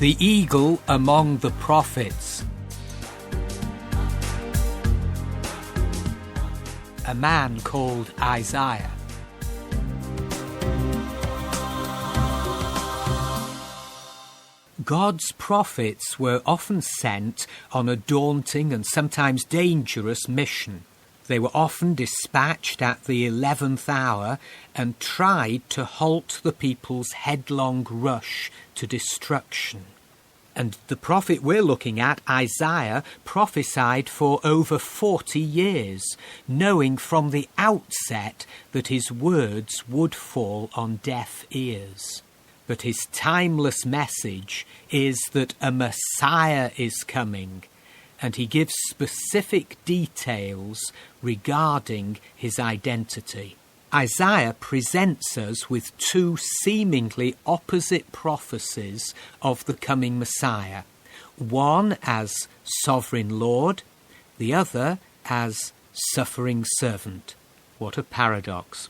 The eagle among the prophets. A man called Isaiah. God's prophets were often sent on a daunting and sometimes dangerous mission. They were often dispatched at the 11th hour and tried to halt the people's headlong rush to destruction. And the prophet we're looking at, Isaiah, prophesied for over 40 years, knowing from the outset that his words would fall on deaf ears. But his timeless message is that a Messiah is coming, and he gives specific details regarding his identity. Isaiah presents us with two seemingly opposite prophecies of the coming Messiah, one as sovereign Lord, the other as suffering servant. What a paradox.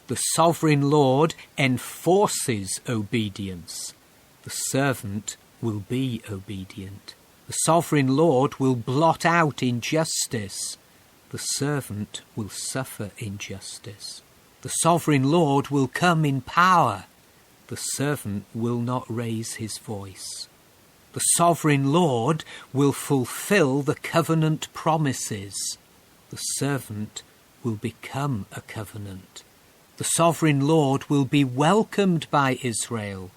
The sovereign Lord enforces obedience. The servant will be obedient. The sovereign Lord will blot out injustice. The servant will suffer injustice. The sovereign Lord will come in power. The servant will not raise his voice. The sovereign Lord will fulfill the covenant promises. The servant will become a covenant. The sovereign Lord will be welcomed by Israel.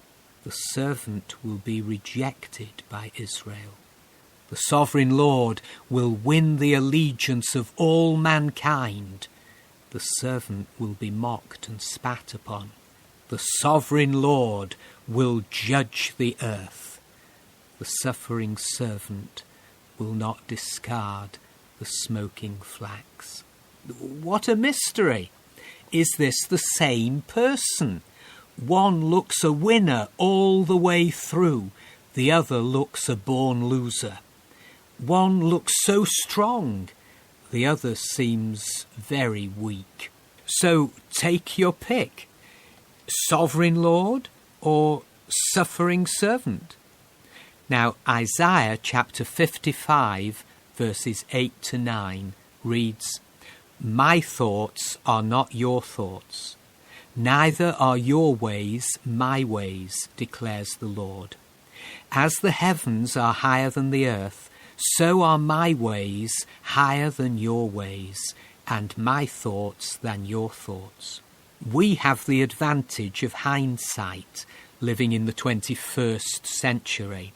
The servant will be rejected by Israel. The sovereign Lord will win the allegiance of all mankind. The servant will be mocked and spat upon. The sovereign Lord will judge the earth. The suffering servant will not discard the smoking flax. What a mystery! Is this the same person? One looks a winner all the way through. The other looks a born loser. One looks so strong. The other seems very weak. So take your pick. Sovereign Lord or suffering servant? Now Isaiah chapter 55 verses 8 to 9 reads, "My thoughts are not your thoughts, neither are your ways my ways, declares the Lord. As the heavens are higher than the earth, so are my ways higher than your ways, and my thoughts than your thoughts." We have the advantage of hindsight, living in the 21st century.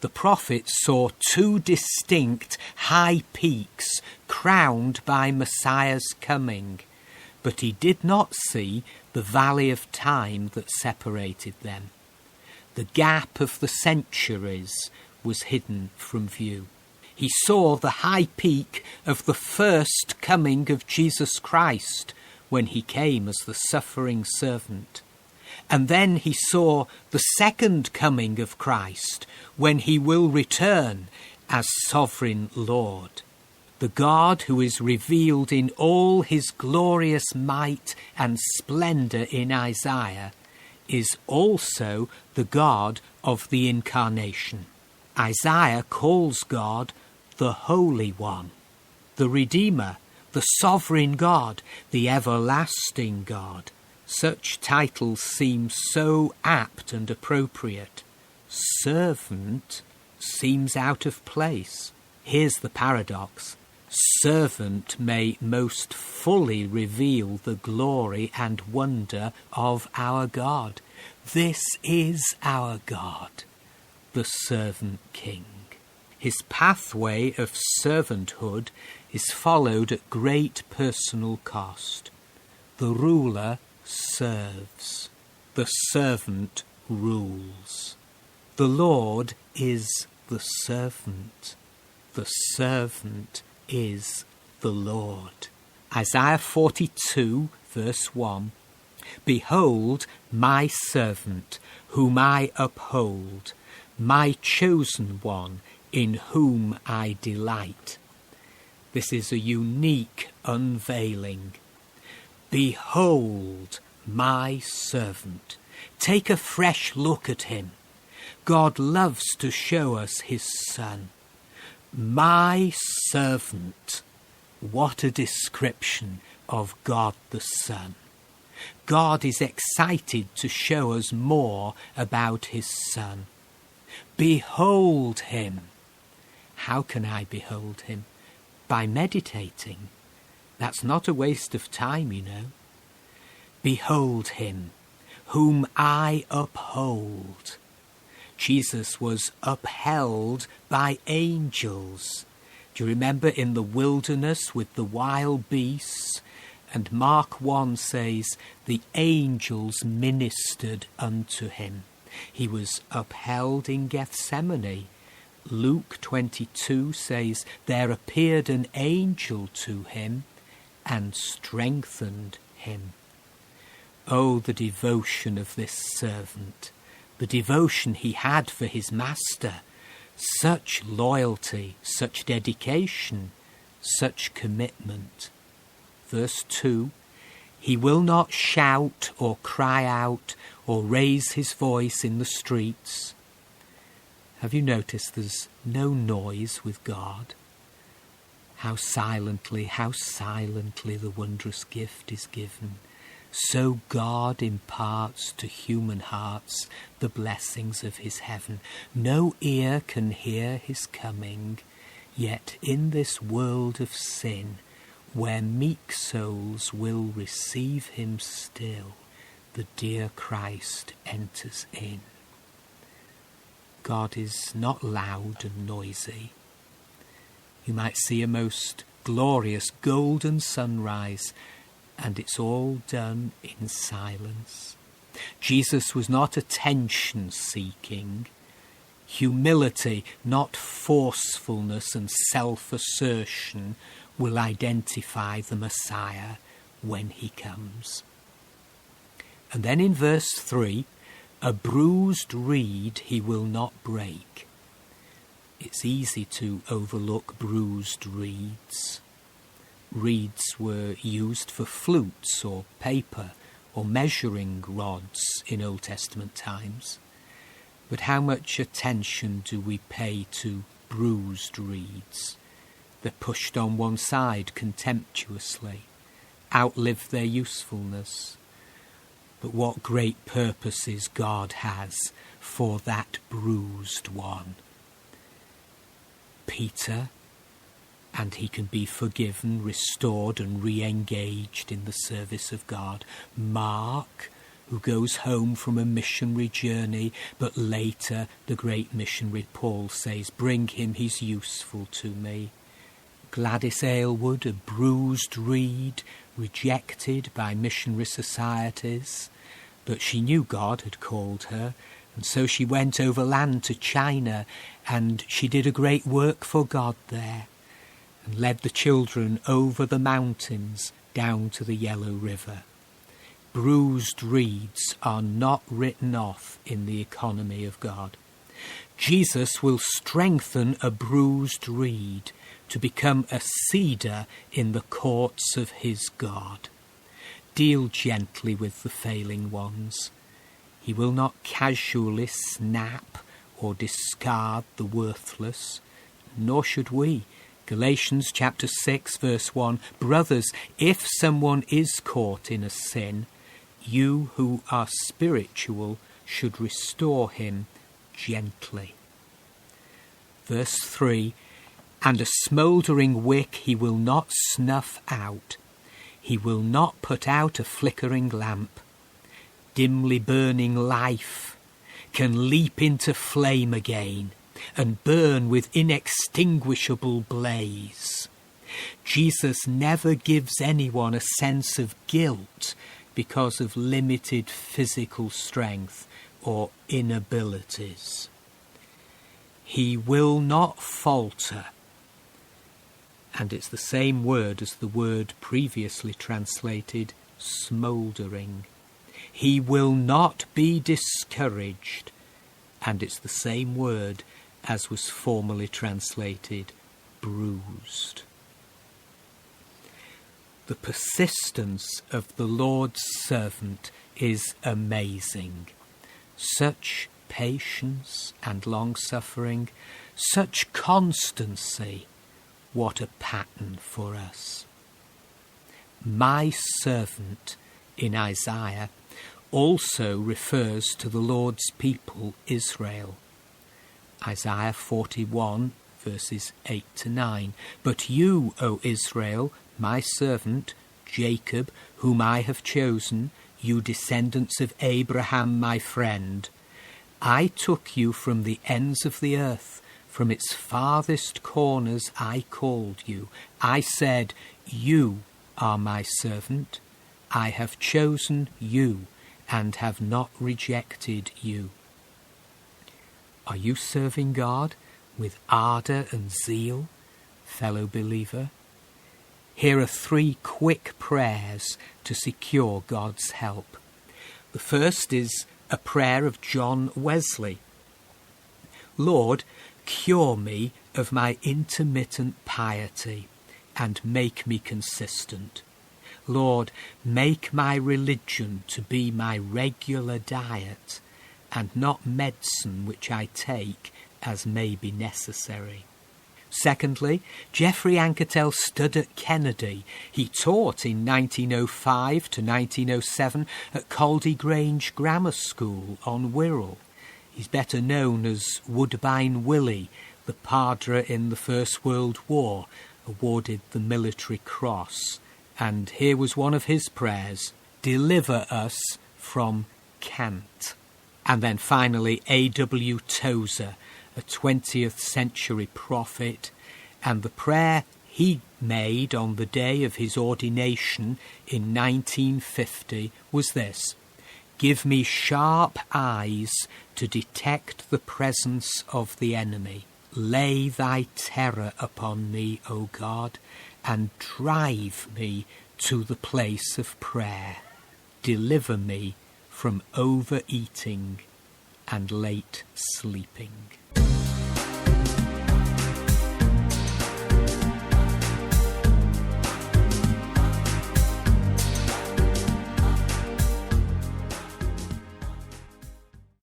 The prophet saw two distinct high peaks crowned by Messiah's coming, but he did not see the valley of time that separated them. The gap of the centuries was hidden from view. He saw the high peak of the first coming of Jesus Christ when he came as the suffering servant. And then he saw the second coming of Christ when he will return as sovereign Lord. The God who is revealed in all his glorious might and splendour in Isaiah is also the God of the Incarnation. Isaiah calls God the Holy One, the Redeemer, the Sovereign God, the Everlasting God. Such titles seem so apt and appropriate. Servant seems out of place. Here's the paradox. Servant may most fully reveal the glory and wonder of our God. This is our God, the servant king. His pathway of servanthood is followed at great personal cost. The ruler serves. The servant rules. The Lord is the servant. The servant is the Lord. Isaiah 42 verse 1. "Behold my servant, whom I uphold, my chosen one, in whom I delight." This is a unique unveiling. Behold my servant. Take a fresh look at him. God loves to show us his Son. My servant. What a description of God the Son. God is excited to show us more about his Son. Behold him. How can I behold him? By meditating. That's not a waste of time, you know. Behold him, whom I uphold. Jesus was upheld by angels. Do you remember in the wilderness with the wild beasts? And Mark 1 says, the angels ministered unto him. He was upheld in Gethsemane. Luke 22 says, there appeared an angel to him and strengthened him. Oh, the devotion of this servant, the devotion he had for his master, such loyalty, such dedication, such commitment. Verse 2, he will not shout or cry out or raise his voice in the streets. Have you noticed there's no noise with God? How silently the wondrous gift is given. So God imparts to human hearts the blessings of his heaven. No ear can hear his coming, yet in this world of sin, where meek souls will receive him still, the dear Christ enters in. God is not loud and noisy. You might see a most glorious golden sunrise, and it's all done in silence. Jesus was not attention-seeking. Humility, not forcefulness and self-assertion, will identify the Messiah when he comes. And then in verse 3, a bruised reed he will not break. It's easy to overlook bruised reeds. Reeds were used for flutes or paper or measuring rods in Old Testament times. But how much attention do we pay to bruised reeds? They're pushed on one side contemptuously, outlive their usefulness. But what great purposes God has for that bruised one. Peter, and he can be forgiven, restored and re-engaged in the service of God. Mark, who goes home from a missionary journey, but later the great missionary Paul says, bring him, he's useful to me. Gladys Aylward, a bruised reed, rejected by missionary societies, but she knew God had called her, and so she went overland to China, and she did a great work for God there, and led the children over the mountains down to the Yellow River. Bruised reeds are not written off in the economy of God. Jesus will strengthen a bruised reed to become a cedar in the courts of his God. Deal gently with the failing ones. He will not casually snap or discard the worthless, nor should we. Galatians chapter 6 verse 1, brothers, if someone is caught in a sin, you who are spiritual should restore him gently. Verse 3, and a smouldering wick he will not snuff out. He will not put out a flickering lamp. Dimly burning life can leap into flame again and burn with inextinguishable blaze. Jesus never gives anyone a sense of guilt because of limited physical strength or inabilities. He will not falter. And it's the same word as the word previously translated smouldering. He will not be discouraged. And it's the same word as was formerly translated bruised. The persistence of the Lord's servant is amazing. Such patience and long-suffering, such constancy, what a pattern for us. My servant in Isaiah also refers to the Lord's people, Israel. Isaiah 41, verses 8 to 9. But you, O Israel, my servant, Jacob, whom I have chosen, you descendants of Abraham, my friend, I took you from the ends of the earth, from its farthest corners I called you. I said, you are my servant. I have chosen you and have not rejected you. Are you serving God with ardour and zeal, fellow believer? Here are 3 quick prayers to secure God's help. The first is a prayer of John Wesley. Lord, cure me of my intermittent piety and make me consistent. Lord, make my religion to be my regular diet and not medicine which I take as may be necessary. Secondly, Geoffrey Anquetel stood at Kennedy. He taught in 1905 to 1907 at Caldy Grange Grammar School on Wirral. He's better known as Woodbine Willie, the padre in the First World War, awarded the Military Cross. And here was one of his prayers, deliver us from cant. And then finally, A.W. Tozer, a 20th century prophet, and the prayer he made on the day of his ordination in 1950 was this: give me sharp eyes to detect the presence of the enemy. Lay thy terror upon me, O God, and drive me to the place of prayer. Deliver me from overeating and late sleeping.